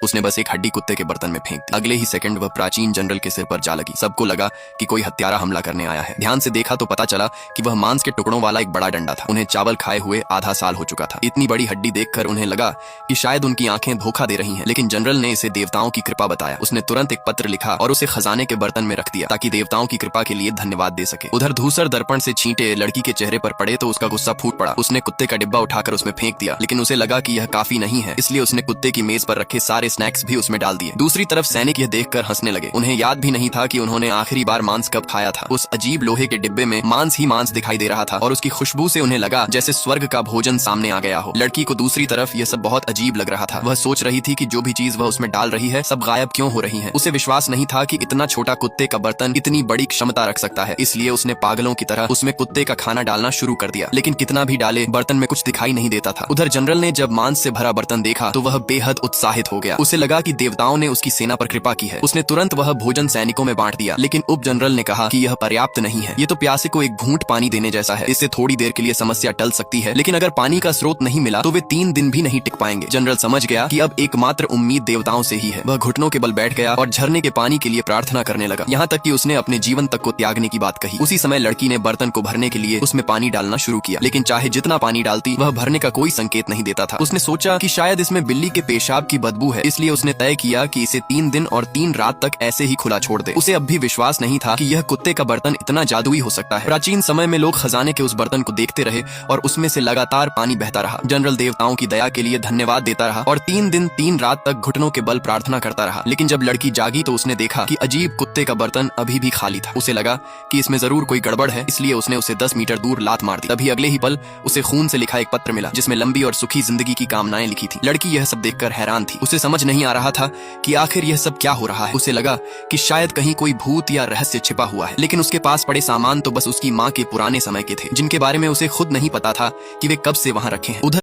उसने बस एक हड्डी कुत्ते के बर्तन में फेंक दी। अगले ही सेकंड वह प्राचीन जनरल के सिर पर जा लगी। सबको लगा कि कोई हत्यारा हमला करने आया है। ध्यान से देखा तो पता चला कि वह मांस के टुकड़ों वाला एक बड़ा डंडा था। उन्हें चावल खाए हुए आधा साल हो चुका था। इतनी बड़ी हड्डी देखकर उन्हें लगा कि शायद उनकी आंखें धोखा दे रही हैं, लेकिन जनरल ने इसे देवताओं की कृपा बताया। उसने तुरंत एक पत्र लिखा और उसे खजाने के बर्तन में रख दिया ताकि देवताओं की कृपा के लिए धन्यवाद दे सके। उधर धूसर दर्पण से छींटे लड़की के चेहरे पर पड़े तो उसका गुस्सा फूट पड़ा। उसने कुत्ते का डिब्बा उठाकर उसमें फेंक दिया, लेकिन उसे लगा कि यह काफी नहीं है, इसलिए उसने कुत्ते की मेज पर रखे सारे स्नैक्स भी उसमें डाल दिए। दूसरी तरफ सैनिक यह देखकर हंसने लगे। उन्हें याद भी नहीं था कि उन्होंने आखिरी बार मांस कब खाया था। उस अजीब लोहे के डिब्बे में मांस ही मांस दिखाई दे रहा था और उसकी खुशबू से उन्हें लगा जैसे स्वर्ग का भोजन सामने आ गया हो। लड़की को दूसरी तरफ यह सब बहुत अजीब लग रहा था। वह सोच रही थी कि जो भी चीज वह उसमें डाल रही है सब गायब क्यों हो रही है। उसे विश्वास नहीं था कि इतना छोटा कुत्ते का बर्तन इतनी बड़ी क्षमता रख सकता है, इसलिए उसने पागलों की तरह उसमें कुत्ते का खाना डालना शुरू कर दिया। लेकिन कितना भी डाले बर्तन में कुछ दिखाई नहीं देता था। उधर जनरल ने जब मांस से भरा बर्तन देखा तो वह बेहद उत्साहित हो गया। उसे लगा कि देवताओं ने उसकी सेना पर कृपा की है। उसने तुरंत वह भोजन सैनिकों में बांट दिया, लेकिन उप जनरल ने कहा कि यह पर्याप्त नहीं है। ये तो प्यासे को एक घूंट पानी देने जैसा है। इससे थोड़ी देर के लिए समस्या टल सकती है, लेकिन अगर पानी का स्रोत नहीं मिला तो वे 3 दिन भी नहीं टिक पाएंगे। जनरल समझ गया कि अब एकमात्र उम्मीद देवताओं से ही है। वह घुटनों के बल बैठ गया और झरने के पानी के लिए प्रार्थना करने लगा, यहाँ तक कि उसने अपने जीवन तक को त्यागने की बात कही। उसी समय लड़की ने बर्तन को भरने के लिए उसमें पानी डालना शुरू किया, लेकिन चाहे जितना पानी डालती वह भरने का कोई संकेत नहीं देता था। उसने सोचा कि शायद इसमें बिल्ली के पेशाब की बदबू है, इसलिए उसने तय किया कि इसे 3 दिन और 3 रात तक ऐसे ही खुला छोड़ दे। उसे अब भी विश्वास नहीं था कि यह कुत्ते का बर्तन इतना जादुई हो सकता है। प्राचीन समय में लोग खजाने के उस बर्तन को देखते रहे और उसमें से लगातार पानी बहता रहा। जनरल देवताओं की दया के लिए धन्यवाद देता रहा और 3 दिन 3 रात तक घुटनों के बल प्रार्थना करता रहा। लेकिन जब लड़की जागी तो उसने देखा कि अजीब कुत्ते का बर्तन अभी भी खाली था। उसे लगा कि इसमें जरूर कोई गड़बड़ है, इसलिए उसने उसे 10 मीटर दूर लात मार दी। तभी अगले ही पल उसे खून से लिखा एक पत्र मिला जिसमें लंबी और सुखी जिंदगी की कामनाएं लिखी थी। लड़की यह सब देखकर हैरान थी। उसे समझ नहीं आ रहा था कि आखिर यह सब क्या हो रहा है। उसे लगा कि शायद कहीं कोई भूत या रहस्य छिपा हुआ है, लेकिन उसके पास पड़े सामान तो बस उसकी माँ के पुराने समय के थे, जिनके बारे में उसे खुद नहीं पता था कि वे कब से वहां रखे हैं। उधर